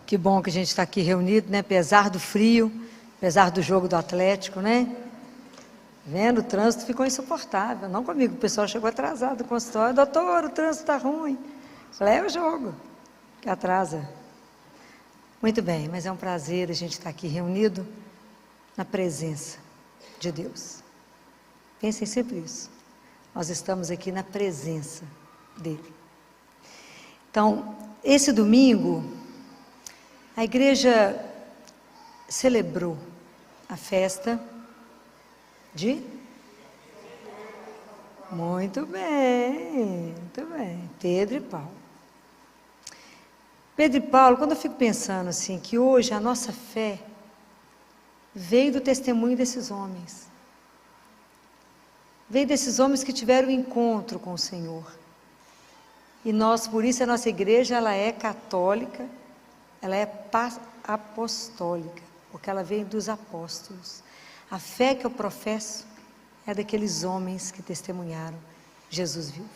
Que bom que a gente está aqui reunido, né? Apesar do frio, apesar do jogo do Atlético, né? Vendo, o trânsito ficou insuportável. Não comigo, o pessoal chegou atrasado do consultório. Doutor, o trânsito está ruim. Falei, é o jogo que atrasa. Muito bem, mas é um prazer a gente estar aqui reunido na presença de Deus. Pensem sempre isso. Nós estamos aqui na presença dEle. Então, esse domingo, a igreja celebrou a festa de... Muito bem, Pedro e Paulo. Pedro e Paulo, quando eu fico pensando assim, que hoje a nossa fé veio do testemunho desses homens. Veio desses homens que tiveram um encontro com o Senhor. E nós, por isso, a nossa igreja, ela é católica, ela é apostólica, porque ela vem dos apóstolos. A fé que eu professo é daqueles homens que testemunharam Jesus vivo.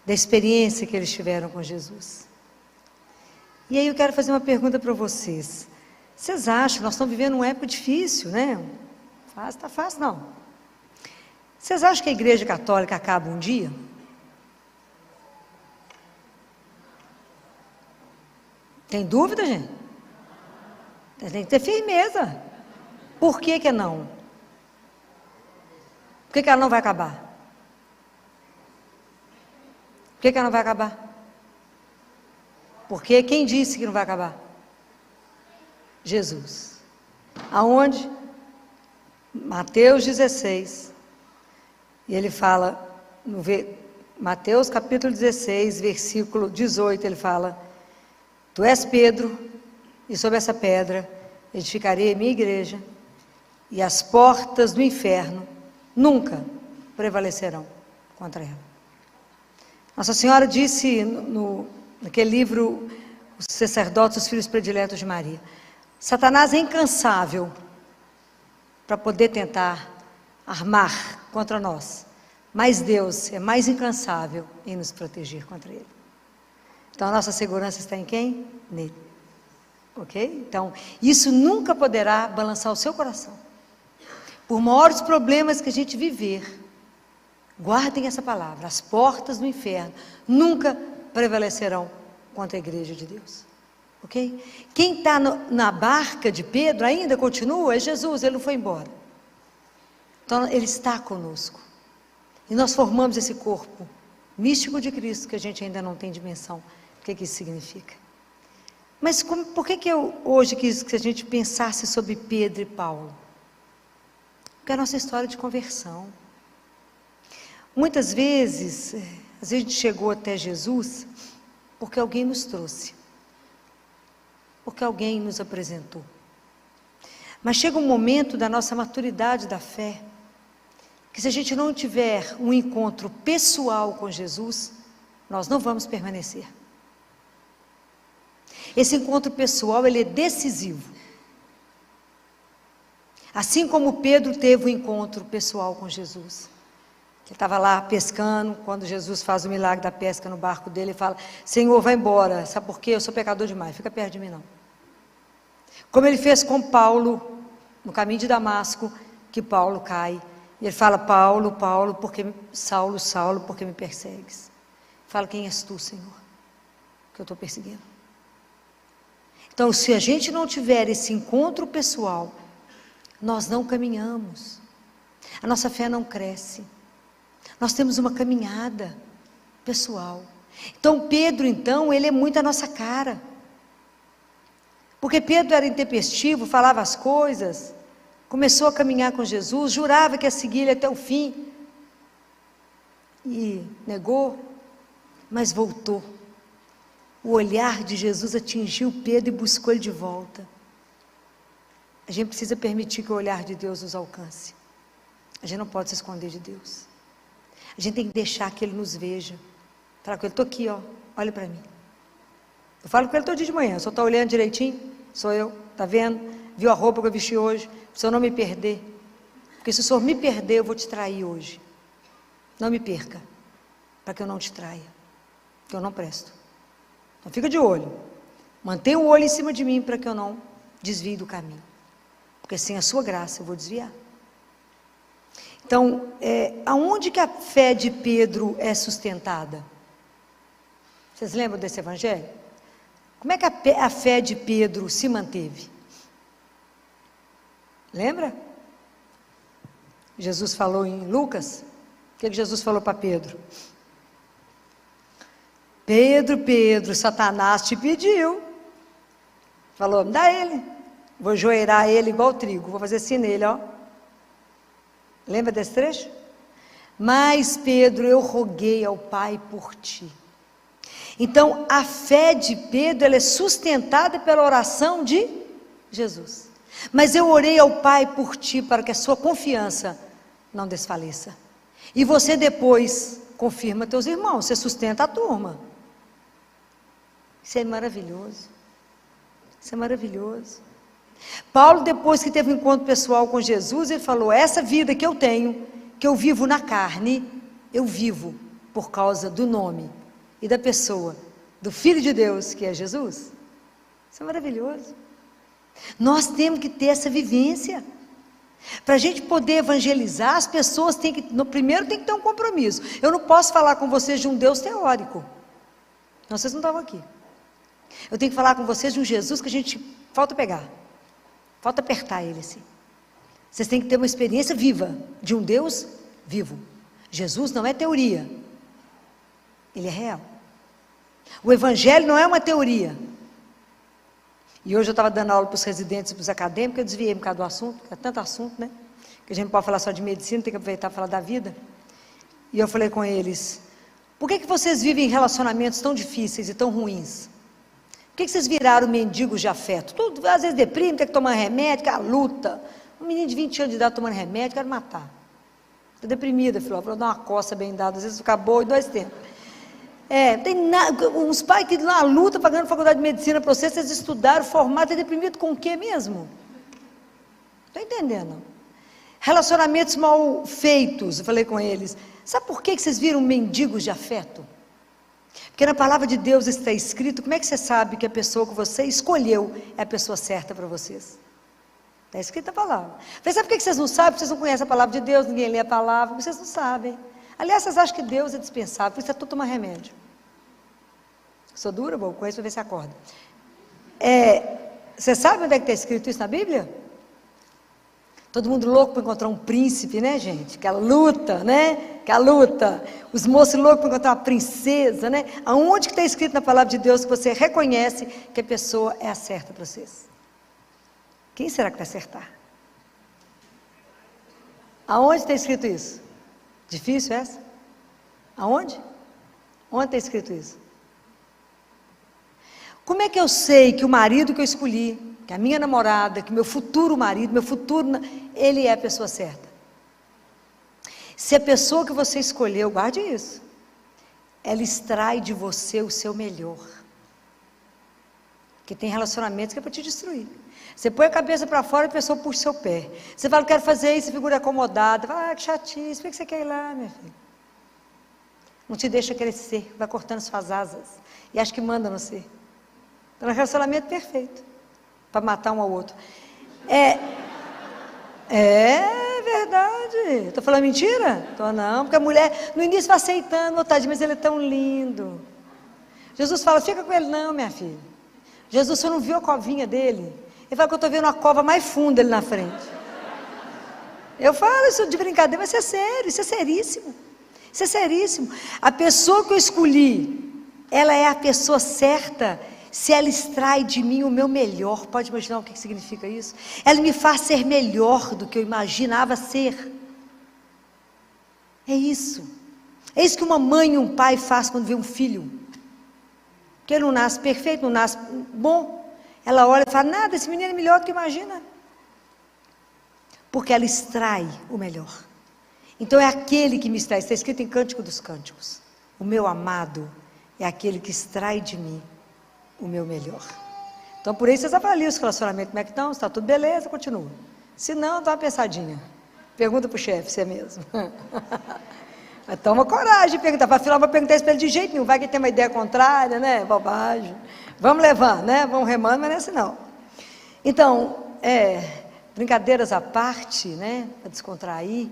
Da experiência que eles tiveram com Jesus. E aí eu quero fazer uma pergunta para vocês. Vocês acham, nós estamos vivendo uma época difícil, né? Está fácil, não. Vocês acham que a igreja católica acaba um dia? Tem dúvida, gente? Tem que ter firmeza. Por que que não? Por que que ela não vai acabar? Por que que ela não vai acabar? Porque quem disse que não vai acabar? Jesus. Aonde? Mateus 16. E ele fala, no Mateus capítulo 16, versículo 18, ele fala: Tu és Pedro, e sobre essa pedra edificarei a minha igreja, e as portas do inferno nunca prevalecerão contra ela. Nossa Senhora disse naquele livro, Os Sacerdotes, os Filhos Prediletos de Maria, Satanás é incansável para poder tentar armar contra nós, mas Deus é mais incansável em nos proteger contra ele. Então a nossa segurança está em quem? Nele. Ok? Então, isso nunca poderá balançar o seu coração. Por maiores problemas que a gente viver, guardem essa palavra, as portas do inferno nunca prevalecerão contra a igreja de Deus. Ok? Quem está na barca de Pedro ainda continua, é Jesus, ele não foi embora. Então, ele está conosco. E nós formamos esse corpo místico de Cristo, que a gente ainda não tem dimensão do que isso significa. Mas por que eu hoje quis que a gente pensasse sobre Pedro e Paulo? Porque é a nossa história de conversão. Muitas vezes, às vezes a gente chegou até Jesus porque alguém nos trouxe. Porque alguém nos apresentou. Mas chega um momento da nossa maturidade da fé, que se a gente não tiver um encontro pessoal com Jesus, nós não vamos permanecer. Esse encontro pessoal, ele é decisivo. Assim como Pedro teve um encontro pessoal com Jesus. Ele estava lá pescando, quando Jesus faz o milagre da pesca no barco dele, ele fala: Senhor, vai embora, sabe por quê? Eu sou pecador demais, fica perto de mim não. Como ele fez com Paulo, no caminho de Damasco, que Paulo cai. E ele fala: Paulo, Paulo, Saulo, Saulo, por que me persegues? Fala: quem és tu, Senhor, que eu estou perseguindo? Então, se a gente não tiver esse encontro pessoal, nós não caminhamos. A nossa fé não cresce. Nós temos uma caminhada pessoal. Então, Pedro, ele é muito a nossa cara. Porque Pedro era intempestivo, falava as coisas, começou a caminhar com Jesus, jurava que ia seguir ele até o fim. E negou, mas voltou. O olhar de Jesus atingiu Pedro e buscou ele de volta. A gente precisa permitir que o olhar de Deus nos alcance. A gente não pode se esconder de Deus. A gente tem que deixar que Ele nos veja. Falar com Ele: estou aqui, ó, olha para mim. Eu falo com Ele todo dia de manhã: o senhor está olhando direitinho? Sou eu, está vendo? Viu a roupa que eu vesti hoje? Para o senhor não me perder. Porque se o senhor me perder, eu vou te trair hoje. Não me perca, para que eu não te traia. Que eu não presto. Então fica de olho. Mantenha o olho em cima de mim para que eu não desvie do caminho. Porque sem a sua graça eu vou desviar. Então, aonde que a fé de Pedro é sustentada? Vocês lembram desse evangelho? Como é que a fé de Pedro se manteve? Lembra? Jesus falou em Lucas. O que Jesus falou para Pedro? Pedro, Pedro, Satanás te pediu. Falou, me dá ele. Vou joeirar ele igual trigo. Vou fazer assim nele, ó. Lembra desse trecho? Mas Pedro, eu roguei ao Pai por ti. Então, a fé de Pedro, ela é sustentada pela oração de Jesus. Mas eu orei ao Pai por ti, para que a sua confiança não desfaleça. E você depois confirma teus irmãos, você sustenta a turma. Isso é maravilhoso. Isso é maravilhoso. Paulo, depois que teve um encontro pessoal com Jesus, ele falou, essa vida que eu tenho, que eu vivo na carne, eu vivo por causa do nome e da pessoa, do Filho de Deus, que é Jesus. Isso é maravilhoso. Nós temos que ter essa vivência. Para a gente poder evangelizar, as pessoas têm que, primeiro tem que ter um compromisso. Eu não posso falar com vocês de um Deus teórico. Não, vocês não estavam aqui. Eu tenho que falar com vocês de um Jesus que a gente falta pegar. Falta apertar ele assim. Vocês têm que ter uma experiência viva de um Deus vivo. Jesus não é teoria. Ele é real. O Evangelho não é uma teoria. E hoje eu estava dando aula para os residentes e para os acadêmicos, eu desviei um bocado do assunto, porque é tanto assunto, né? Que a gente não pode falar só de medicina, tem que aproveitar para falar da vida. E eu falei com eles, por que vocês vivem relacionamentos tão difíceis e tão ruins? Por que vocês viraram mendigos de afeto? Tudo, às vezes deprime, tem que tomar remédio, que é a luta. Um menino de 20 anos de idade tomando remédio, quero matar. Estou deprimida, filho, vou dar uma coça bem dada, às vezes ficar boa em 2 tempos. Tem nada, uns pais que na luta, pagando faculdade de medicina para vocês estudaram, formaram, estão deprimidos com o quê mesmo? Estou entendendo. Relacionamentos mal feitos, eu falei com eles, sabe por que vocês viram mendigos de afeto? Porque na palavra de Deus está escrito, como é que você sabe que a pessoa que você escolheu é a pessoa certa para vocês? Está escrita a palavra. Falei, sabe por que vocês não sabem? Porque vocês não conhecem a palavra de Deus, ninguém lê a palavra, vocês não sabem. Aliás, vocês acham que Deus é dispensável, por isso é tudo tomar remédio. Sou dura, vou com isso para ver se acorda. Você sabe onde é que está escrito isso na Bíblia? Todo mundo louco para encontrar um príncipe, né, gente? Que a luta, né? Que a luta. Os moços loucos para encontrar uma princesa, né? Aonde que está escrito na palavra de Deus que você reconhece que a pessoa é a certa para vocês? Quem será que vai acertar? Aonde está escrito isso? Difícil essa? Aonde? Onde está escrito isso? Como é que eu sei que o marido que eu escolhi, que a minha namorada, que meu futuro marido, ele é a pessoa certa? Se a pessoa que você escolheu, guarde isso, ela extrai de você o seu melhor. Porque tem relacionamentos que é para te destruir. Você põe a cabeça para fora e a pessoa puxa o seu pé. Você fala, quero fazer isso, figura acomodada. Fala, que chatice, por que você quer ir lá, minha filha? Não te deixa crescer, vai cortando suas asas. E acha que manda no ser. Então é um relacionamento perfeito. Para matar um ao outro. É verdade. Estou falando mentira? Estou não, porque a mulher no início vai aceitando, tadinho, mas ele é tão lindo. Jesus fala, fica com ele não, minha filha. Jesus, você não viu a covinha dele? Ele fala que eu estou vendo uma cova mais funda ali na frente. Eu falo isso de brincadeira, mas isso é sério, isso é seríssimo. Isso é seríssimo. A pessoa que eu escolhi, ela é a pessoa certa, se ela extrai de mim o meu melhor. Pode imaginar o que significa isso? Ela me faz ser melhor do que eu imaginava ser. É isso. É isso que uma mãe e um pai faz quando vê um filho. Que ele não nasce perfeito, não nasce bom. Ela olha e fala, nada, esse menino é melhor do que imagina. Porque ela extrai o melhor. Então é aquele que me extrai, está escrito em Cântico dos Cânticos. O meu amado é aquele que extrai de mim o meu melhor. Então por isso vocês avaliam os relacionamentos, como é que estão? Se está tudo beleza, continua. Se não, dá uma pensadinha. Pergunta para o chefe, se é mesmo. Mas toma coragem de perguntar. Para afinal, não vou perguntar isso para ele de jeito nenhum. Vai que ele tem uma ideia contrária, né? Bobagem. Vamos levando, né? Vamos remando, mas não é assim não. Então, brincadeiras à parte, né? Para descontrair.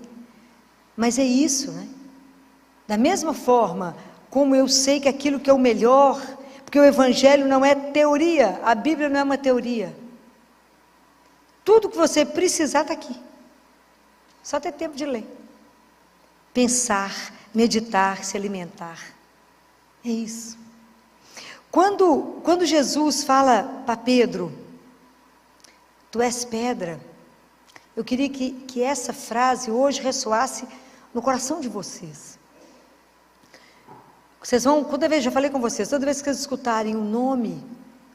Mas é isso, né? Da mesma forma como eu sei que aquilo que é o melhor, porque o Evangelho não é teoria, a Bíblia não é uma teoria. Tudo que você precisar está aqui. Só ter tempo de ler. Pensar, meditar, se alimentar. É isso. Quando Jesus fala para Pedro, tu és pedra, eu queria que essa frase hoje ressoasse no coração de vocês. Vocês vão, toda vez, já falei com vocês, toda vez que vocês escutarem um nome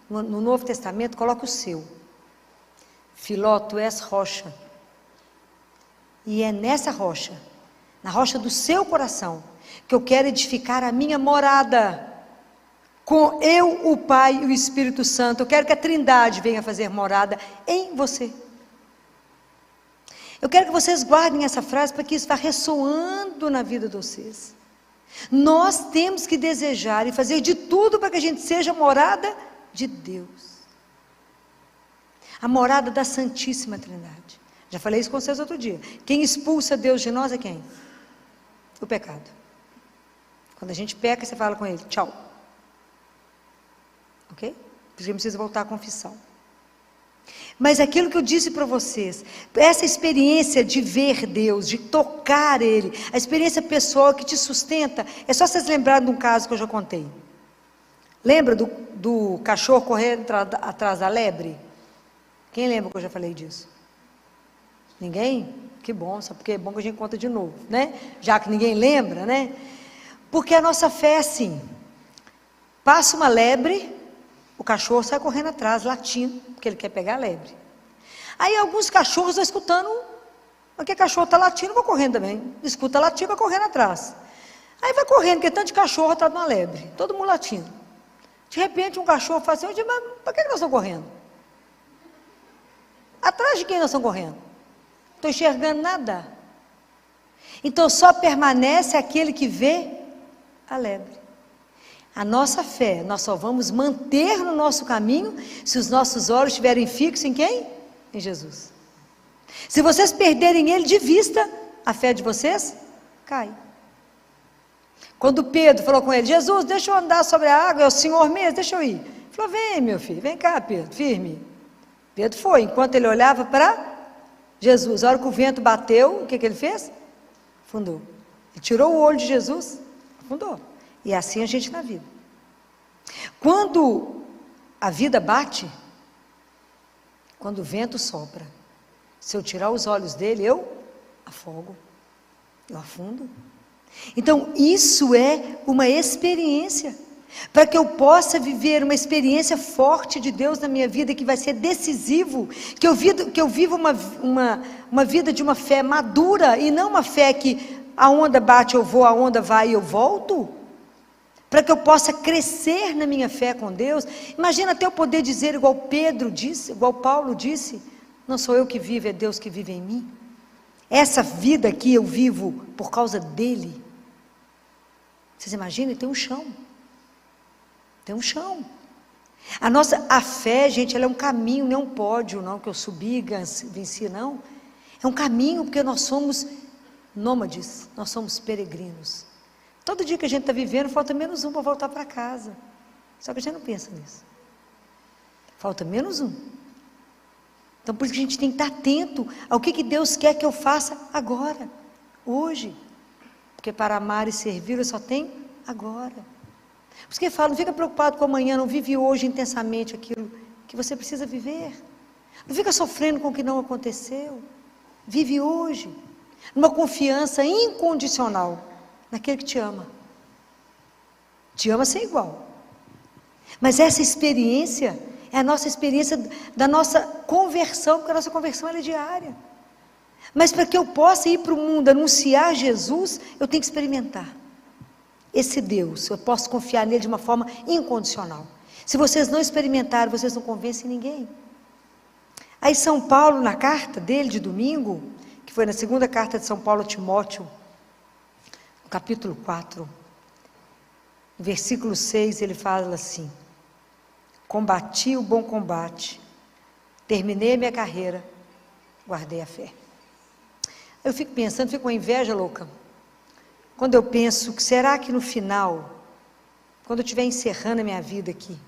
no Novo Testamento, coloque o seu. Filó, tu és rocha. E é nessa rocha, na rocha do seu coração, que eu quero edificar a minha morada. Com eu, o Pai e o Espírito Santo. Eu quero que a Trindade venha fazer morada em você. Eu quero que vocês guardem essa frase para que isso vá ressoando na vida de vocês. Nós temos que desejar e fazer de tudo para que a gente seja morada de Deus. A morada da Santíssima Trindade. Já falei isso com vocês outro dia. Quem expulsa Deus de nós é quem? O pecado. Quando a gente peca, você fala com ele, tchau. Ok? Porque a gente precisa voltar à confissão. Mas aquilo que eu disse para vocês, essa experiência de ver Deus, de tocar Ele, a experiência pessoal que te sustenta, é só vocês lembrarem de um caso que eu já contei. Lembra do cachorro correndo atrás da lebre? Quem lembra que eu já falei disso? Ninguém? Que bom, sabe porque é bom que a gente conta de novo, né? Já que ninguém lembra, né? Porque a nossa fé é assim, passa uma lebre, o cachorro sai correndo atrás, latindo, porque ele quer pegar a lebre. Aí alguns cachorros estão escutando, porque o cachorro está latindo, vou correndo também. Escuta latir, vai correndo atrás. Aí vai correndo, porque tanto de cachorro atrás de uma lebre, todo mundo latindo. De repente um cachorro fala assim, mas para que nós estamos correndo? Atrás de quem nós estamos correndo? Não estou enxergando nada. Então só permanece aquele que vê a lebre. A nossa fé, nós só vamos manter no nosso caminho se os nossos olhos estiverem fixos em quem? Em Jesus. Se vocês perderem Ele de vista, a fé de vocês cai. Quando Pedro falou com ele, Jesus, deixa eu andar sobre a água, é o Senhor mesmo, deixa eu ir. Ele falou, vem meu filho, vem cá Pedro, firme. Pedro foi, enquanto ele olhava para Jesus, a hora que o vento bateu, o que ele fez? Afundou. Ele tirou o olho de Jesus, afundou. E é assim a gente na vida. Quando a vida bate, quando o vento sopra, se eu tirar os olhos dele, eu afogo, eu afundo. Então isso é uma experiência, para que eu possa viver uma experiência forte de Deus na minha vida, que vai ser decisivo, que eu viva uma vida de uma fé madura, e não uma fé que a onda bate, eu vou, a onda vai e eu volto, para que eu possa crescer na minha fé com Deus. Imagina até eu poder dizer igual Pedro disse, igual Paulo disse, não sou eu que vivo, é Deus que vive em mim. Essa vida aqui eu vivo por causa dEle. Vocês imaginam? Tem um chão. Tem um chão. A fé, gente, ela é um caminho, não é um pódio, não, que eu subi, venci, não. É um caminho, porque nós somos nômades, nós somos peregrinos. Todo dia que a gente está vivendo, falta menos um para voltar para casa. Só que a gente não pensa nisso. Falta menos um. Então, por isso que a gente tem que estar atento ao que Deus quer que eu faça agora, hoje. Porque para amar e servir, eu só tenho agora. Por isso que fala, não fica preocupado com amanhã, não vive hoje intensamente aquilo que você precisa viver. Não fica sofrendo com o que não aconteceu. Vive hoje, numa confiança incondicional naquele que te ama. Te ama sem igual. Mas essa experiência é a nossa experiência da nossa conversão, porque a nossa conversão ela é diária. Mas para que eu possa ir para o mundo anunciar Jesus, eu tenho que experimentar esse Deus. Eu posso confiar nele de uma forma incondicional. Se vocês não experimentarem, vocês não convencem ninguém. Aí São Paulo, na carta dele de domingo, que foi na segunda carta de São Paulo a Timóteo, capítulo 4, versículo 6, ele fala assim: combati o bom combate, terminei a minha carreira, guardei a fé. Eu fico pensando, fico com uma inveja louca, quando eu penso que será que no final, quando eu estiver encerrando a minha vida aqui,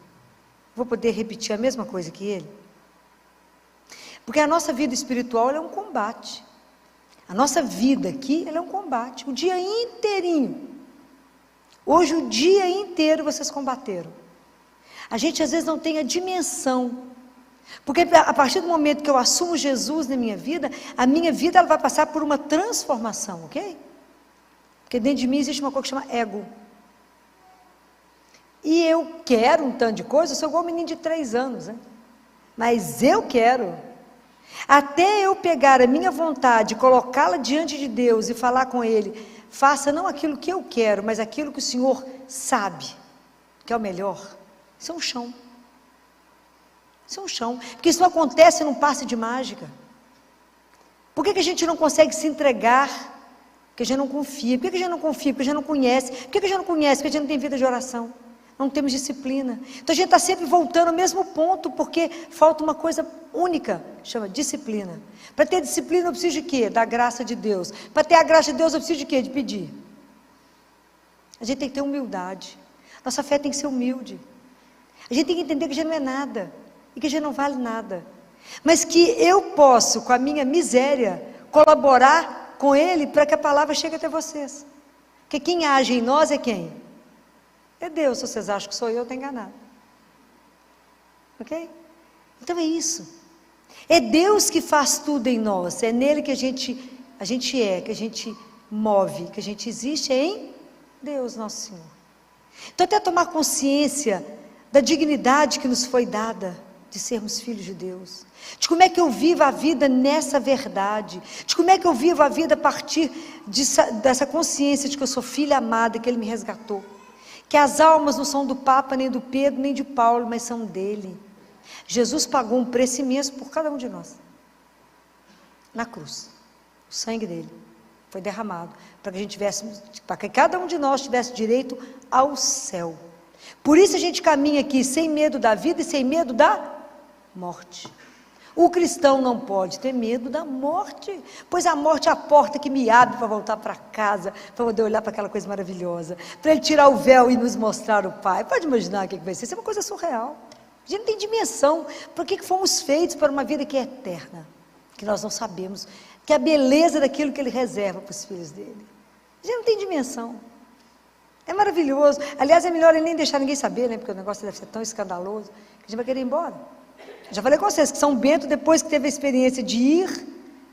vou poder repetir a mesma coisa que ele? Porque a nossa vida espiritual ela é um combate. A nossa vida aqui ela é um combate, o dia inteirinho. Hoje o dia inteiro vocês combateram. A gente às vezes não tem a dimensão, porque a partir do momento que eu assumo Jesus na minha vida, a minha vida ela vai passar por uma transformação, ok? Porque dentro de mim existe uma coisa que chama ego. E eu quero um tanto de coisa, eu sou igual um menino de 3 anos, né? Mas eu quero. Até eu pegar a minha vontade, colocá-la diante de Deus e falar com Ele, faça não aquilo que eu quero, mas aquilo que o Senhor sabe, que é o melhor. Isso é um chão. Isso é um chão. Porque isso não acontece num passe de mágica. Por que a gente não consegue se entregar? Porque a gente não confia. Por que a gente não confia? Porque a gente não conhece. Por que a gente não conhece? Porque a gente não tem vida de oração. Não temos disciplina. Então a gente está sempre voltando ao mesmo ponto, porque falta uma coisa única, chama disciplina. Para ter disciplina eu preciso de quê? Da graça de Deus. Para ter a graça de Deus eu preciso de quê? De pedir. A gente tem que ter humildade. Nossa fé tem que ser humilde. A gente tem que entender que a gente não é nada, e que a gente não vale nada. Mas que eu posso, com a minha miséria, colaborar com Ele para que a palavra chegue até vocês. Porque quem age em nós é quem? É Deus. Se vocês acham que sou eu, estou enganado. Ok? Então é isso. É Deus que faz tudo em nós. É nele que a gente é, que a gente move, que a gente existe, é em Deus, nosso Senhor. Então até tomar consciência da dignidade que nos foi dada de sermos filhos de Deus, de como é que eu vivo a vida nessa verdade, de como é que eu vivo a vida a partir dessa consciência de que eu sou filha amada, que Ele me resgatou, que as almas não são do Papa, nem do Pedro, nem de Paulo, mas são dele. Jesus pagou um preço imenso por cada um de nós, na cruz. O sangue dele foi derramado para que a gente tivesse, para que cada um de nós tivesse direito ao céu. Por isso a gente caminha aqui sem medo da vida e sem medo da morte. O cristão não pode ter medo da morte, pois a morte é a porta que me abre para voltar para casa, para poder olhar para aquela coisa maravilhosa, para Ele tirar o véu e nos mostrar o Pai. Pode imaginar o que vai ser? Isso é uma coisa surreal. A gente não tem dimensão para que fomos feitos para uma vida que é eterna, que nós não sabemos, que é a beleza daquilo que Ele reserva para os filhos dele. A gente não tem dimensão. É maravilhoso. Aliás, é melhor Ele nem deixar ninguém saber, né? Porque o negócio deve ser tão escandaloso que a gente vai querer ir embora. Já falei com vocês que São Bento, depois que teve a experiência de ir,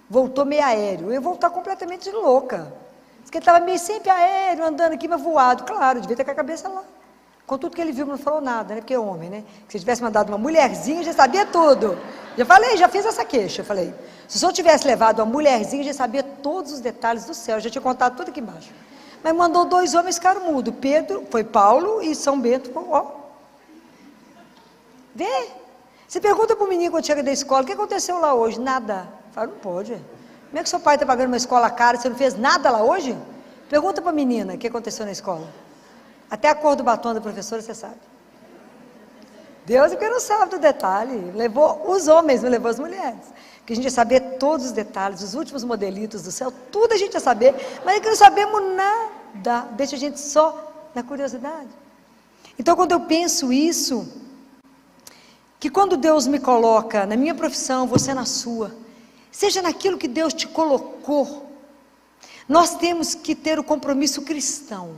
voltou meio aéreo. Eu ia voltar completamente louca. Diz que ele estava meio sempre aéreo, andando aqui, mas voado. Claro, devia ter com a cabeça lá. Com tudo que ele viu, não falou nada, né? Porque é homem, né? Se ele tivesse mandado uma mulherzinha, já sabia tudo. Já falei, já fiz essa queixa. Eu falei, se o senhor tivesse levado uma mulherzinha, já sabia todos os detalhes do céu. Já tinha contado tudo aqui embaixo. Mas mandou 2 homens, ficaram mudos. Pedro, foi Paulo, e São Bento, ó. Vê. Você pergunta para o menino quando chega da escola, o que aconteceu lá hoje? Nada. Fala, não pode. Como é que seu pai está pagando uma escola cara e você não fez nada lá hoje? Pergunta para a menina o que aconteceu na escola. Até a cor do batom da professora você sabe. Deus é que não sabe do detalhe. Levou os homens, não levou as mulheres. Que a gente ia saber todos os detalhes, os últimos modelitos do céu, tudo a gente ia saber, mas é que não sabemos nada. Deixa a gente só na curiosidade. Então quando eu penso isso, que quando Deus me coloca na minha profissão, você na sua, seja naquilo que Deus te colocou, nós temos que ter o compromisso cristão.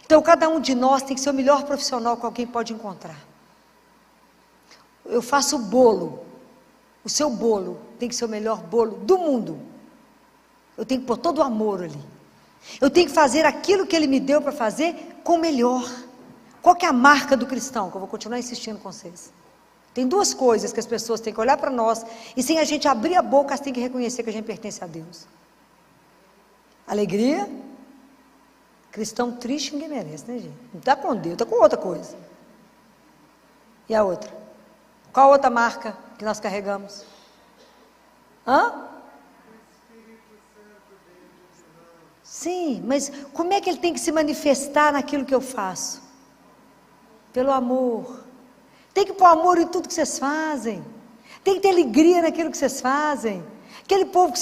Então cada um de nós tem que ser o melhor profissional que alguém pode encontrar. Eu faço bolo, o seu bolo tem que ser o melhor bolo do mundo. Eu tenho que pôr todo o amor ali. Eu tenho que fazer aquilo que Ele me deu para fazer com o melhor. Qual que é a marca do cristão? Que eu vou continuar insistindo com vocês. Tem 2 coisas que as pessoas têm que olhar para nós, e sem a gente abrir a boca, elas têm que reconhecer que a gente pertence a Deus. Alegria. Cristão triste ninguém merece, né, gente? Não está com Deus, está com outra coisa. E a outra? Qual a outra marca que nós carregamos? Sim, mas como é que ele tem que se manifestar naquilo que eu faço? Pelo amor. Tem que pôr amor em tudo que vocês fazem. Tem que ter alegria naquilo que vocês fazem. Aquele povo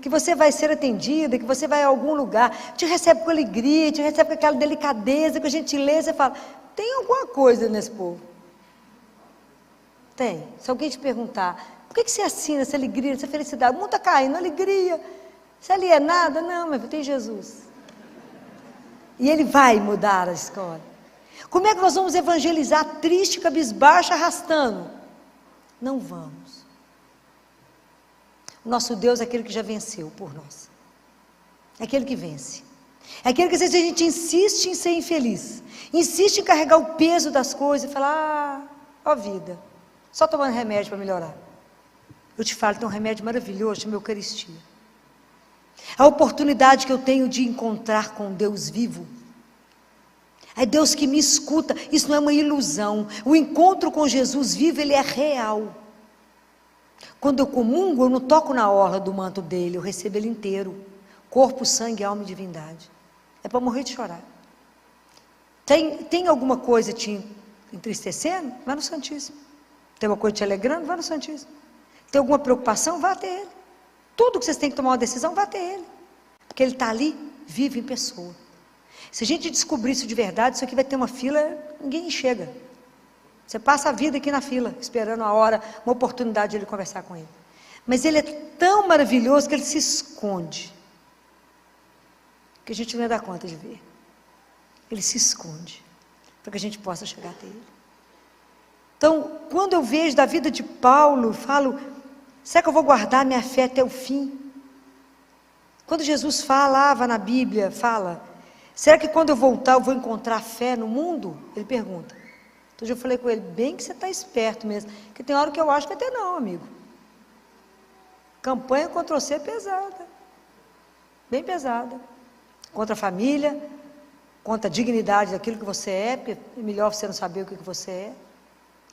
que você vai ser atendida, que você vai a algum lugar, te recebe com alegria, te recebe com aquela delicadeza, com gentileza, você fala, tem alguma coisa nesse povo? Tem. Se alguém te perguntar, por que você assina essa alegria, essa felicidade? O mundo está caindo, alegria. Você ali é nada? Não, mas tem Jesus. E Ele vai mudar a história. Como é que nós vamos evangelizar triste, cabisbaixo, arrastando? Não vamos. O nosso Deus é aquele que já venceu por nós. É aquele que vence. É aquele que às vezes a gente insiste em ser infeliz. Insiste em carregar o peso das coisas e falar, ó vida, só tomando remédio para melhorar. Eu te falo, tem um remédio maravilhoso, chama Eucaristia. A oportunidade que eu tenho de encontrar com Deus vivo. É Deus que me escuta, isso não é uma ilusão. O encontro com Jesus vivo, ele é real. Quando eu comungo, eu não toco na orla do manto dele, eu recebo ele inteiro. Corpo, sangue, alma e divindade. É para morrer de chorar. Tem alguma coisa te entristecendo? Vai no Santíssimo. Tem uma coisa te alegrando? Vai no Santíssimo. Tem alguma preocupação? Vá até ele. Tudo que vocês têm que tomar uma decisão, vá até ele. Porque ele está ali, vive em pessoa. Se a gente descobrir isso de verdade, isso aqui vai ter uma fila, ninguém chega. Você passa a vida aqui na fila, esperando a hora, uma oportunidade de ele conversar com ele. Mas ele é tão maravilhoso que ele se esconde. Que a gente não dá conta de ver. Ele se esconde, para que a gente possa chegar até ele. Então, quando eu vejo da vida de Paulo, falo, será que eu vou guardar minha fé até o fim? Quando Jesus falava na Bíblia, fala, será que quando eu voltar eu vou encontrar fé no mundo? Ele pergunta. Então eu falei com ele, bem que você está esperto mesmo, porque tem hora que eu acho que até não, amigo. Campanha contra você é pesada, bem pesada, contra a família, contra a dignidade daquilo que você é, porque é melhor você não saber o que você é.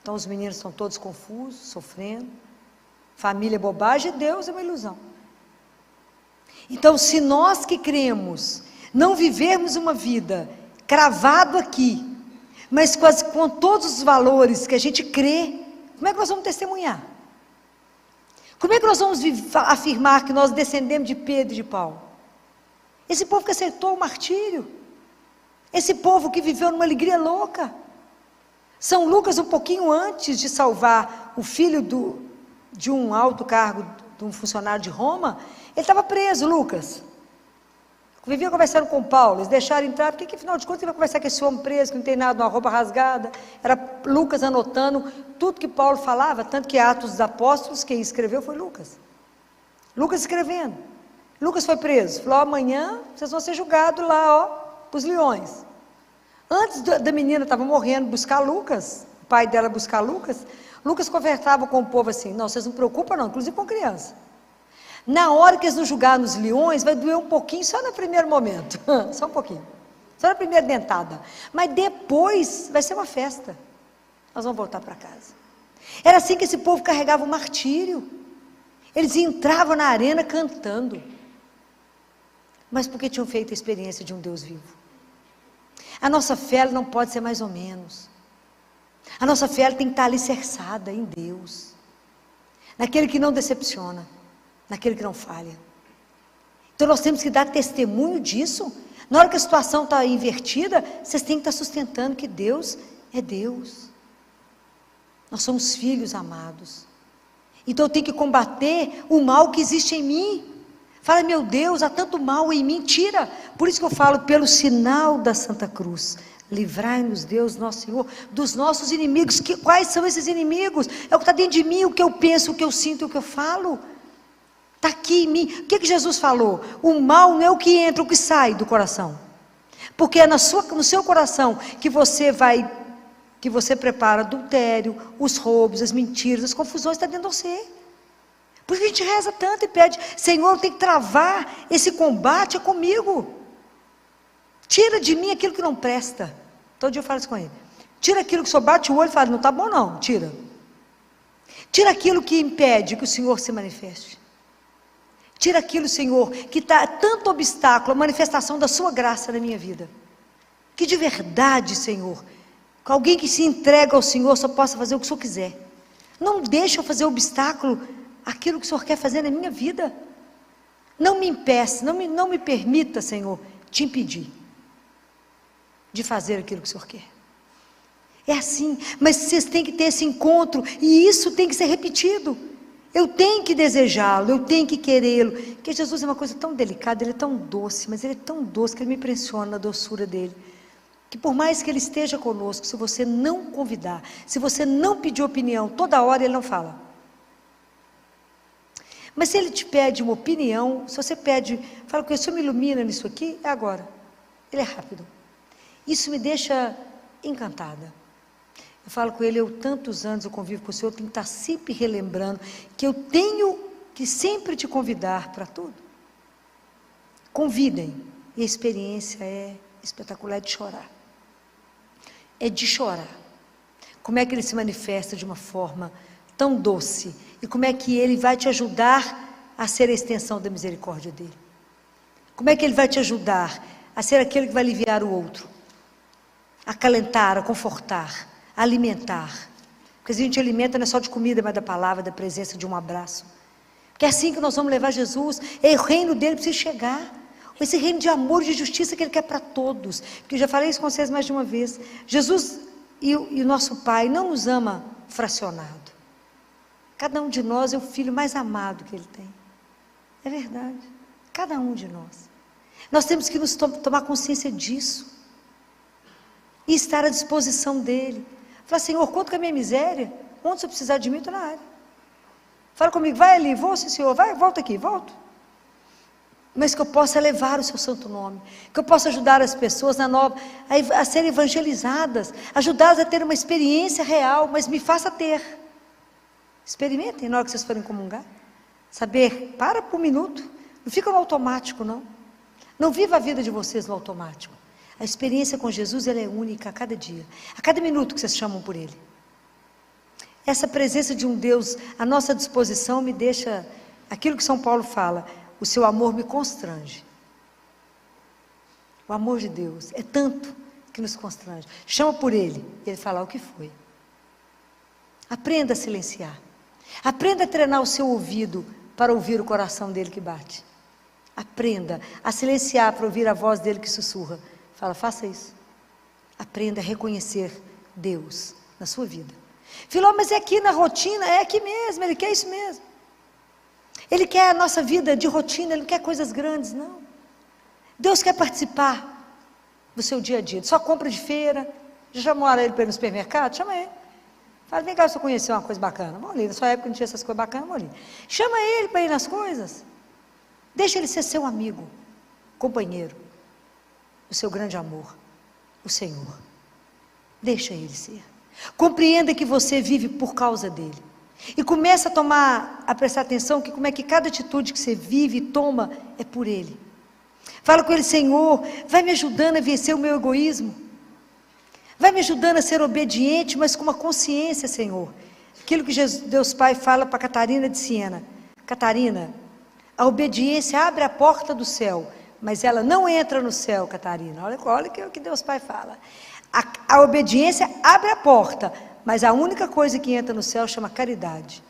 Então os meninos estão todos confusos, sofrendo, família é bobagem, Deus é uma ilusão. Então se nós que cremos, não vivermos uma vida cravado aqui, mas com todos os valores que a gente crê, como é que nós vamos testemunhar? Como é que nós vamos afirmar que nós descendemos de Pedro e de Paulo? Esse povo que aceitou o martírio, esse povo que viveu numa alegria louca. São Lucas, um pouquinho antes de salvar o filho de um alto cargo, de um funcionário de Roma, ele estava preso, Lucas. Vivia conversando com Paulo, eles deixaram entrar, porque afinal de contas ele vai conversar com esse homem preso, que não tem nada, uma roupa rasgada. Era Lucas anotando tudo que Paulo falava, tanto que Atos dos Apóstolos, quem escreveu foi Lucas. Lucas escrevendo. Lucas foi preso, falou, amanhã vocês vão ser julgados lá, ó, para os leões. Antes da menina estava morrendo, buscar Lucas, o pai dela buscar Lucas, Lucas conversava com o povo assim, não, vocês não preocupam não, inclusive com criança. Na hora que eles nos julgarem nos leões, vai doer um pouquinho, só no primeiro momento, só um pouquinho, só na primeira dentada, mas depois vai ser uma festa, nós vamos voltar para casa. Era assim que esse povo carregava o martírio, eles entravam na arena cantando, mas porque tinham feito a experiência de um Deus vivo. A nossa fé ela não pode ser mais ou menos, a nossa fé ela tem que estar alicerçada em Deus, naquele que não decepciona, naquele que não falha. Então nós temos que dar testemunho disso. Na hora que a situação está invertida, vocês têm que estar sustentando que Deus é Deus. Nós somos filhos amados. Então eu tenho que combater o mal que existe em mim. Fala, meu Deus, há tanto mal em mim, tira. Por isso que eu falo, pelo sinal da Santa Cruz, livrai-nos, Deus, nosso Senhor, dos nossos inimigos. Quais são esses inimigos? É o que está dentro de mim, o que eu penso, o que eu sinto, o que eu falo. Está aqui em mim. O que Jesus falou? O mal não é o que entra, o que sai do coração. Porque é no seu coração que você prepara adultério, os roubos, as mentiras, as confusões, está dentro de você. Por isso a gente reza tanto e pede, Senhor, tem que travar esse combate, é comigo. Tira de mim aquilo que não presta. Todo dia eu falo isso com ele. Tira aquilo que só bate o olho e fala, não está bom não, tira. Tira aquilo que impede que o Senhor se manifeste. Tira aquilo, Senhor, que está tanto obstáculo, a manifestação da sua graça na minha vida. Que de verdade, Senhor, que alguém que se entrega ao Senhor só possa fazer o que o Senhor quiser. Não deixe eu fazer obstáculo àquilo que o Senhor quer fazer na minha vida. Não me impeça, não me permita, Senhor, te impedir de fazer aquilo que o Senhor quer. É assim, mas vocês têm que ter esse encontro, e isso tem que ser repetido. Eu tenho que desejá-lo, eu tenho que querê-lo. Porque Jesus é uma coisa tão delicada, ele é tão doce, mas ele é tão doce que ele me impressiona na doçura dele. Que por mais que ele esteja conosco, se você não convidar, se você não pedir opinião, toda hora ele não fala. Mas se ele te pede uma opinião, se você pede, fala com ele, o Senhor me ilumina nisso aqui, é agora. Ele é rápido. Isso me deixa encantada. Eu falo com ele, eu tantos anos eu convivo com o Senhor, eu tenho que estar sempre relembrando que eu tenho que sempre te convidar para tudo. Convidem. E a experiência é espetacular, é de chorar. É de chorar. Como é que ele se manifesta de uma forma tão doce? E como é que ele vai te ajudar a ser a extensão da misericórdia dele? Como é que ele vai te ajudar a ser aquele que vai aliviar o outro? A acalentar, a confortar, a alimentar. Porque a gente alimenta não é só de comida, mas da palavra, da presença, de um abraço. Porque é assim que nós vamos levar Jesus. O reino dele precisa chegar. Esse reino de amor e de justiça que ele quer para todos. Porque eu já falei isso com vocês mais de uma vez. Jesus e o nosso Pai não nos ama fracionado. Cada um de nós é o filho mais amado que ele tem. É verdade. Cada um de nós. Nós temos que nos tomar consciência disso. E estar à disposição dele. Falar, Senhor, conta com a minha miséria. Onde você precisar de mim, eu estou na área. Fala comigo, vai ali, vou, sim, Senhor, vai, volta aqui, volto. Mas que eu possa levar o seu santo nome. Que eu possa ajudar as pessoas a serem evangelizadas. Ajudá-las a ter uma experiência real, mas me faça ter. Experimentem na hora que vocês forem comungar. Saber, para por um minuto. Não fica no automático, não. Não viva a vida de vocês no automático. A experiência com Jesus, ela é única a cada dia. A cada minuto que vocês chamam por Ele. Essa presença de um Deus à nossa disposição me deixa... Aquilo que São Paulo fala, o seu amor me constrange. O amor de Deus é tanto que nos constrange. Chama por Ele, e Ele fala o que foi. Aprenda a silenciar. Aprenda a treinar o seu ouvido para ouvir o coração dele que bate. Aprenda a silenciar para ouvir a voz dele que sussurra. Fala, faça isso. Aprenda a reconhecer Deus na sua vida. Filó, mas é aqui na rotina, é aqui mesmo, ele quer isso mesmo. Ele quer a nossa vida de rotina, ele não quer coisas grandes, não. Deus quer participar do seu dia a dia, de sua compra de feira. Já chamou ele para ir no supermercado? Chama ele. Fala, vem cá, se eu conhecer uma coisa bacana. Vamos ali, na sua época não tinha essas coisas bacanas, vamos ali. Chama ele para ir nas coisas. Deixa ele ser seu amigo, companheiro, o seu grande amor, o Senhor. Deixa ele ser. Compreenda que você vive por causa dele. E começa a prestar atenção que como é que cada atitude que você vive e toma é por ele. Fala com ele, Senhor, vai me ajudando a vencer o meu egoísmo. Vai me ajudando a ser obediente, mas com uma consciência, Senhor. Aquilo que Deus Pai fala para Catarina de Siena. Catarina, a obediência abre a porta do céu, mas ela não entra no céu, Catarina. Olha o que Deus Pai fala. A obediência abre a porta, mas a única coisa que entra no céu chama caridade.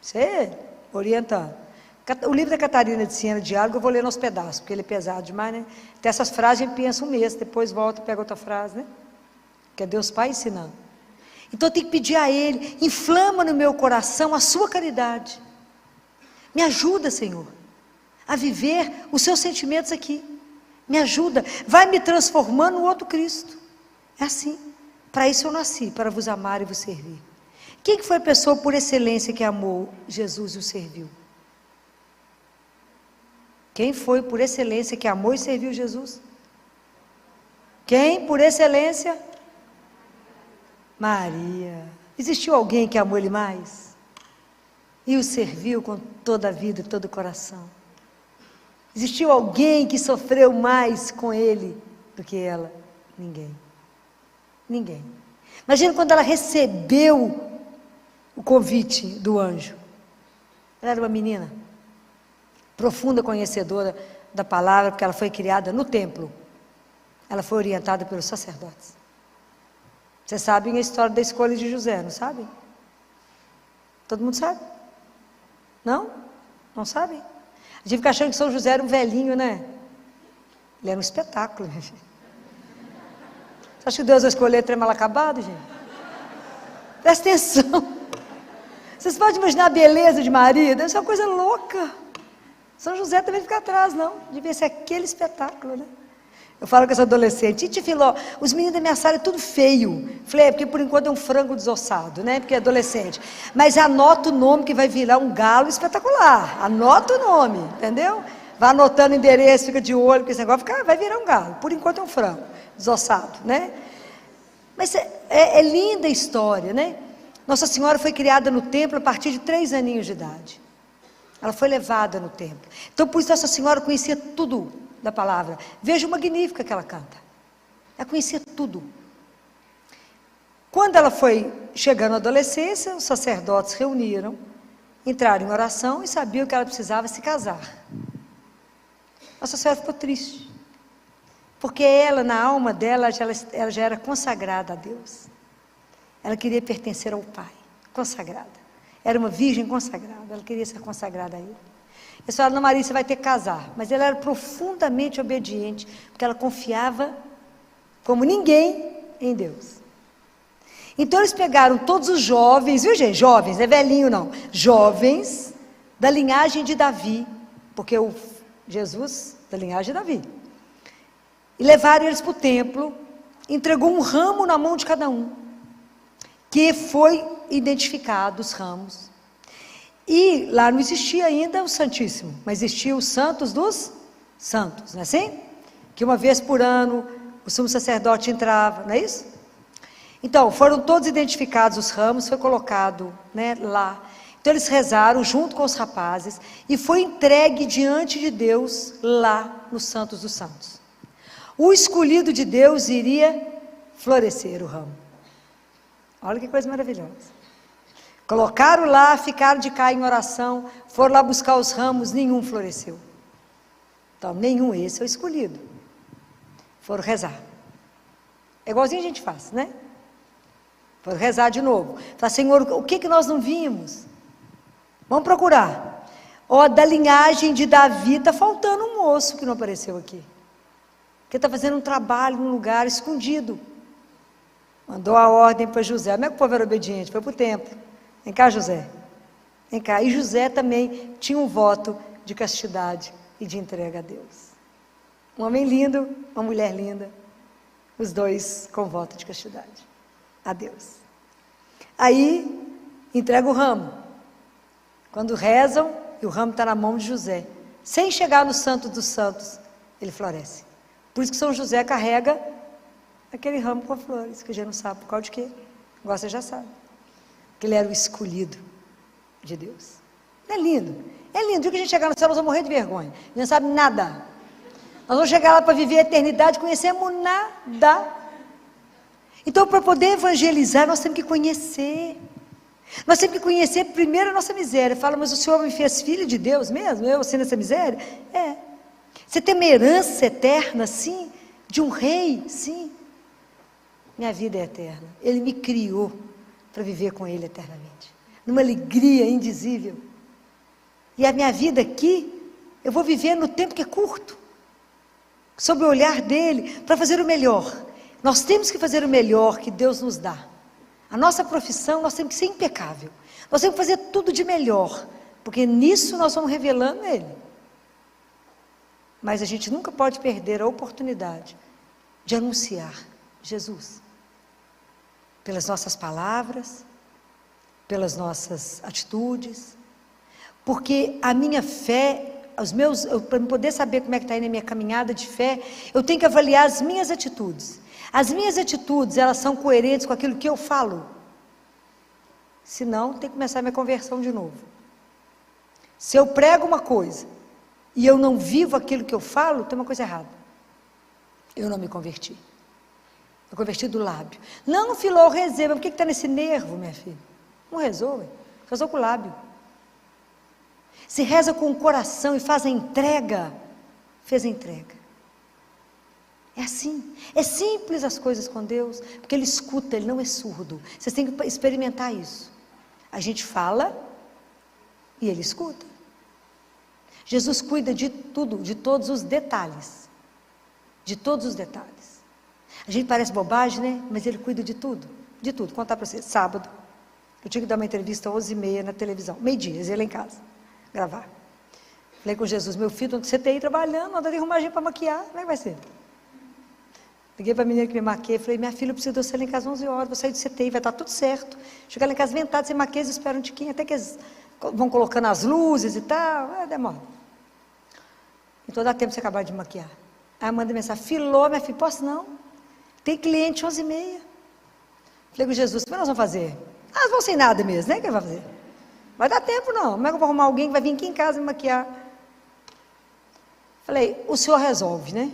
Você orienta. O livro da Catarina de Siena, Diálogo, eu vou ler nos pedaços, porque ele é pesado demais, né? Tem essas frases, a gente pensa um mês, depois volta e pega outra frase, né? Que é Deus Pai ensinando. Então eu tenho que pedir a Ele, inflama no meu coração a sua caridade. Me ajuda, Senhor, a viver os seus sentimentos aqui. Me ajuda, vai me transformando no outro Cristo. É assim. Para isso eu nasci, para vos amar e vos servir. Quem que foi a pessoa por excelência que amou Jesus e o serviu? Quem foi por excelência que amou e serviu Jesus? Quem por excelência? Maria. Existiu alguém que amou Ele mais? E o serviu com toda a vida e todo o coração? Existiu alguém que sofreu mais com Ele do que ela? Ninguém. Ninguém. Imagina quando ela recebeu o convite do anjo. Ela era uma menina, profunda conhecedora da palavra, porque ela foi criada no templo. Ela foi orientada pelos sacerdotes. Vocês sabem a história da escolha de José, não sabem? Todo mundo sabe? Não? Não sabem? A gente fica achando que São José era um velhinho, né? Ele era um espetáculo, minha filha. Você acha que Deus vai escolher trem mal acabado, gente? Presta atenção. Vocês podem imaginar a beleza de Maria? Deve ser uma coisa louca. São José também fica atrás, não. Devia ser aquele espetáculo, né? Eu falo com essa adolescente, Titi Filó, os meninos da minha sala é tudo feio. Falei, porque por enquanto é um frango desossado, né? Porque é adolescente. Mas anota o nome que vai virar um galo espetacular. Anota o nome, entendeu? Vai anotando o endereço, fica de olho, porque esse negócio vai virar um galo. Por enquanto é um frango desossado, né? Mas é linda a história, né? Nossa Senhora foi criada no templo a partir de 3 aninhos de idade. Ela foi levada no templo. Então, por isso, Nossa Senhora conhecia tudo da palavra. Veja o Magnífica que ela canta. Ela conhecia tudo. Quando ela foi chegando à adolescência, os sacerdotes reuniram, entraram em oração e sabiam que ela precisava se casar. Nossa Senhora ficou triste. Porque ela, na alma dela, ela já era consagrada a Deus. Ela queria pertencer ao Pai, consagrada. Era uma virgem consagrada, ela queria ser consagrada a Ele. Eles falaram, não, Maria, você vai ter que casar. Mas ela era profundamente obediente, porque ela confiava, como ninguém, em Deus. Então eles pegaram todos os jovens, viu gente? Jovens, não é velhinho não. Jovens da linhagem de Davi, porque o Jesus da linhagem de Davi. E levaram eles para o templo, entregou um ramo na mão de cada um, que foi identificado os ramos. E lá não existia ainda o Santíssimo, mas existia os Santos dos Santos, não é assim? Que uma vez por ano o sumo sacerdote entrava, não é isso? Então, foram todos identificados os ramos, foi colocado, né, lá. Então eles rezaram junto com os rapazes e foi entregue diante de Deus lá nos Santos dos Santos. O escolhido de Deus iria florescer o ramo. Olha que coisa maravilhosa. Colocaram lá, ficaram de cá em oração, foram lá buscar os ramos, nenhum floresceu. Então, nenhum, esse é o escolhido. Foram rezar. É igualzinho a gente faz, né? Foram rezar de novo. Falaram, Senhor, o que nós não vimos? Vamos procurar. Ó, da linhagem de Davi, está faltando um moço que não apareceu aqui. Que está fazendo um trabalho num lugar escondido. Mandou a ordem para José. Como é que o povo era obediente? Foi para o templo. Vem cá, José. Vem cá. E José também tinha um voto de castidade e de entrega a Deus. Um homem lindo, uma mulher linda. Os dois com voto de castidade a Deus. Aí, entrega o ramo. Quando rezam, e o ramo está na mão de José. Sem chegar no Santo dos Santos, ele floresce. Por isso que São José carrega aquele ramo com flores, que a gente não sabe por causa de quê. Agora você já sabe. Que ele era o escolhido de Deus. É lindo. É lindo. O dia que a gente chegar no céu, nós vamos morrer de vergonha. A gente não sabe nada. Nós vamos chegar lá para viver a eternidade, conhecemos nada. Então, para poder evangelizar, nós temos que conhecer. Nós temos que conhecer primeiro a nossa miséria. Fala, mas o Senhor me fez filho de Deus mesmo? Eu sendo essa miséria? É. Você tem uma herança eterna, sim, de um rei, sim. Minha vida é eterna. Ele me criou para viver com Ele eternamente. Numa alegria indizível. E a minha vida aqui, eu vou viver no tempo que é curto. Sob o olhar dEle, para fazer o melhor. Nós temos que fazer o melhor que Deus nos dá. A nossa profissão, nós temos que ser impecável. Nós temos que fazer tudo de melhor. Porque nisso nós vamos revelando Ele. Mas a gente nunca pode perder a oportunidade de anunciar Jesus. Pelas nossas palavras, pelas nossas atitudes. Porque a minha fé, para poder saber como é que está indo a minha caminhada de fé, eu tenho que avaliar as minhas atitudes. As minhas atitudes, elas são coerentes com aquilo que eu falo. Senão, tem que começar a minha conversão de novo. Se eu prego uma coisa e eu não vivo aquilo que eu falo, tem uma coisa errada. Eu não me converti. Eu converti do lábio. Não, Filó, eu rezei, mas por que está nesse nervo, minha filha? Não rezou, rezou com o lábio. se reza com o coração e faz a entrega, fez a entrega. É assim, é simples as coisas com Deus, porque Ele escuta, Ele não é surdo. Vocês têm que experimentar isso. A gente fala e Ele escuta. Jesus cuida de tudo, de todos os detalhes. De todos os detalhes. A gente parece bobagem, né? Mas Ele cuida de tudo. De tudo. Vou contar para vocês. Sábado, eu tinha que dar uma entrevista às 11h30 na televisão. Meio-dia, eu ia lá em casa, gravar. Falei com Jesus, meu filho, você tem aí trabalhando, anda de arrumar gente para maquiar, como é que vai ser? Liguei para a menina que me maquiei, falei, minha filha, eu preciso de você lá em casa 11 horas, vou sair do CTI, vai estar tudo certo. Chegar lá em casa ventado, sem maquiagem, eles esperam um tiquinho, até que eles vão colocando as luzes e tal, demora. Então dá tempo de você acabar de maquiar. Aí eu mandei mensagem, Filó, minha filha, posso não? Tem cliente 11h30. Falei com Jesus, o que nós vamos fazer? Nós vamos sem nada mesmo, né? O que vai fazer? Vai dar tempo não, como é que eu vou arrumar alguém que vai vir aqui em casa me maquiar? Falei, o senhor resolve, né?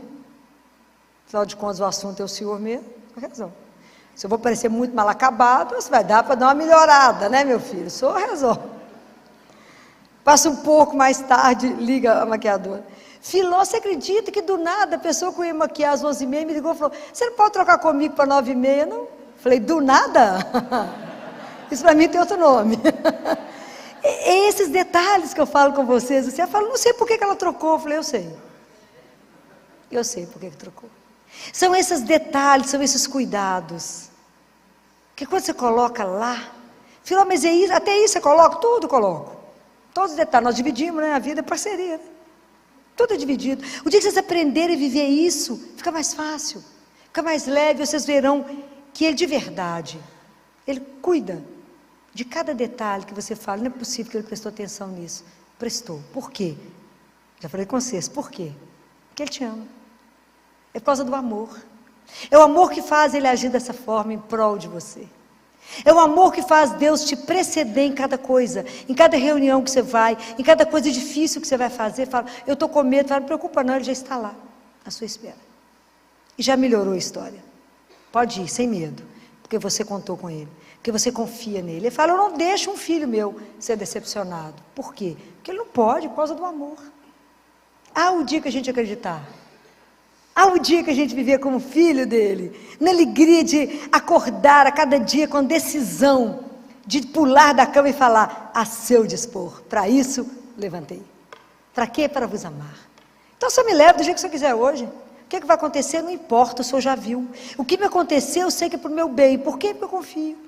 Afinal de contas, o assunto é o senhor mesmo, resolve. Se eu vou parecer muito mal acabado, você vai dar para dar uma melhorada, né, meu filho? O senhor resolve. Passa um pouco mais tarde, liga a maquiadora. Filó, você acredita que do nada a pessoa que eu ia maquiar às 11h30 me ligou e falou, você não pode trocar comigo para 9h30, não? Falei, do nada? Isso para mim tem outro nome. É esses detalhes que eu falo com vocês. Você fala, não sei por que ela trocou. Eu falei, eu sei. Eu sei por que trocou. São esses detalhes, são esses cuidados. Que quando você coloca lá, Filó, mas é isso, até isso você coloca? Tudo coloco. Todos os detalhes. Nós dividimos, né? A vida é parceria, né? Tudo é dividido. O dia que vocês aprenderem a viver isso, fica mais fácil. Fica mais leve, vocês verão que Ele de verdade, Ele cuida de cada detalhe que você fala. Não é possível que Ele prestou atenção nisso. Prestou. Por quê? Já falei com vocês. Por quê? Porque Ele te ama. É por causa do amor. É o amor que faz Ele agir dessa forma em prol de você. É o amor que faz Deus te preceder em cada coisa, em cada reunião que você vai, em cada coisa difícil que você vai fazer. Fala, eu estou com medo. Fala, não preocupa não, Ele já está lá, à sua espera. E já melhorou a história. Pode ir, sem medo, porque você contou com Ele, porque você confia nele. Ele fala, eu não deixo um filho meu ser decepcionado. Por quê? Porque ele não pode, por causa do amor. Há o dia que a gente acreditar. Há o dia que a gente viver como filho dele, na alegria de acordar a cada dia com decisão, de pular da cama e falar, a seu dispor, para isso levantei. Para quê? Para vos amar. Então só me leva do jeito que você quiser hoje. O que vai acontecer? Não importa, o senhor já viu. O que me aconteceu, eu sei que é para o meu bem. Por quê? Porque eu confio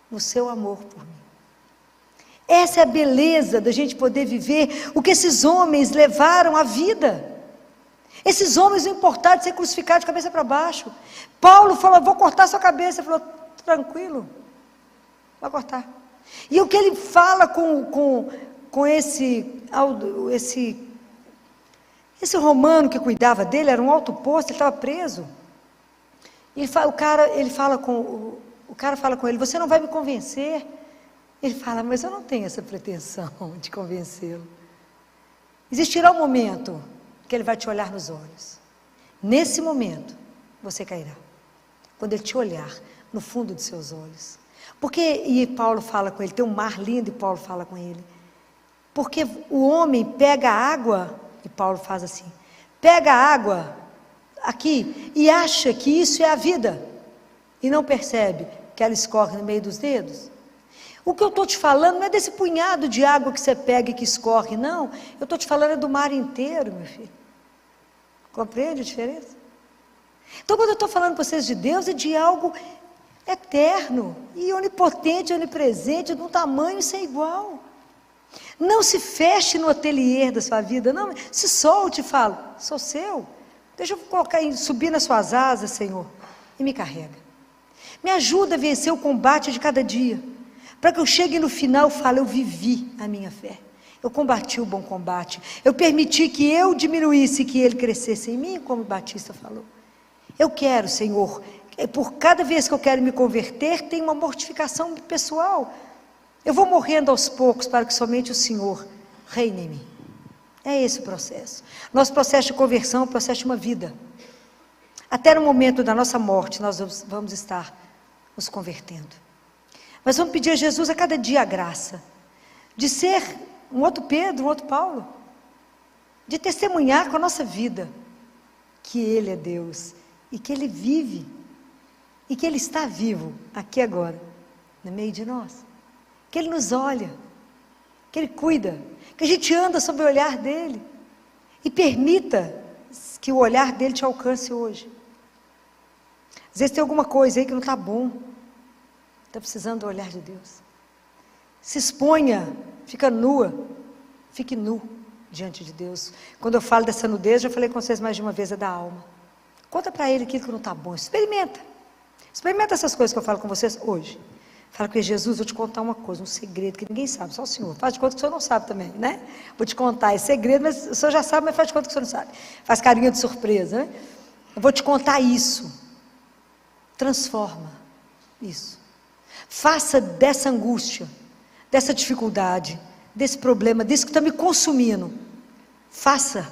no seu amor por mim. Essa é a beleza da gente poder viver o que esses homens levaram à vida. Esses homens não importaram de ser crucificados de cabeça para baixo. Paulo falou, vou cortar sua cabeça. Ele falou, tranquilo, vai cortar. E o que ele fala com esse romano que cuidava dele, era um alto posto, ele estava preso. E o cara fala com ele, você não vai me convencer? Ele fala, mas eu não tenho essa pretensão de convencê-lo. Existirá um momento que ele vai te olhar nos olhos. Nesse momento, você cairá. Quando ele te olhar no fundo dos seus olhos. E Paulo fala com ele, tem um mar lindo e Paulo fala com ele. Porque o homem pega a água, e Paulo faz assim, pega a água aqui e acha que isso é a vida. E não percebe que ela escorre no meio dos dedos. O que eu estou te falando não é desse punhado de água que você pega e que escorre, não. Eu estou te falando do mar inteiro, meu filho. Compreende a diferença? Então, quando eu estou falando para vocês de Deus, é de algo eterno, e onipotente, onipresente, de um tamanho sem igual. Não se feche no ateliê da sua vida, não. Se solte e fale, sou seu. Deixa eu subir nas suas asas, Senhor, e me carrega. Me ajuda a vencer o combate de cada dia. Para que eu chegue no final e fale, eu vivi a minha fé. Eu combati o bom combate. Eu permiti que eu diminuísse e que ele crescesse em mim, como o Batista falou. Eu quero, Senhor, por cada vez que eu quero me converter, tem uma mortificação pessoal. Eu vou morrendo aos poucos para que somente o Senhor reine em mim. É esse o processo. Nosso processo de conversão é um processo de uma vida. Até no momento da nossa morte, nós vamos estar nos convertendo. Mas vamos pedir a Jesus a cada dia a graça de ser um outro Pedro, um outro Paulo, de testemunhar com a nossa vida que Ele é Deus e que Ele vive e que Ele está vivo aqui agora, no meio de nós, que Ele nos olha, que Ele cuida, que a gente anda sob o olhar dEle e permita que o olhar dEle te alcance hoje. Às vezes tem alguma coisa aí que não está bom, está precisando do olhar de Deus. Se exponha, fica nua, fique nu diante de Deus. Quando eu falo dessa nudez, já falei com vocês mais de uma vez, é da alma. Conta para Ele aquilo que não está bom, experimenta essas coisas que eu falo com vocês hoje. Fala com Jesus, vou te contar uma coisa, um segredo que ninguém sabe, só o Senhor. Faz de conta que o Senhor não sabe também, né? Vou te contar esse segredo, mas o Senhor já sabe, mas faz de conta que o Senhor não sabe. Faz carinha de surpresa, né? Eu vou te contar isso. Transforma isso. Faça dessa angústia, dessa dificuldade, desse problema, disso que está me consumindo, faça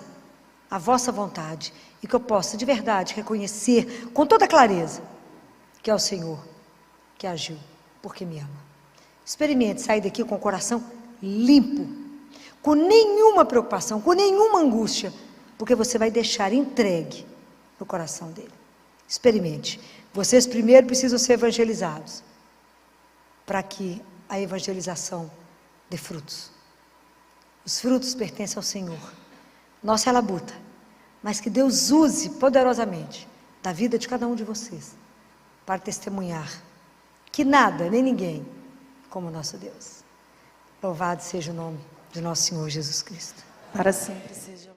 a vossa vontade e que eu possa de verdade reconhecer com toda clareza que é o Senhor que agiu porque me ama. Experimente sair daqui com o coração limpo, com nenhuma preocupação, com nenhuma angústia, porque você vai deixar entregue no coração dele. Experimente. Vocês primeiro precisam ser evangelizados, para que a evangelização dê frutos. Os frutos pertencem ao Senhor. Nossa é a labuta, mas que Deus use poderosamente da vida de cada um de vocês, para testemunhar que nada, nem ninguém, como o nosso Deus. Louvado seja o nome de nosso Senhor Jesus Cristo. Para sempre seja.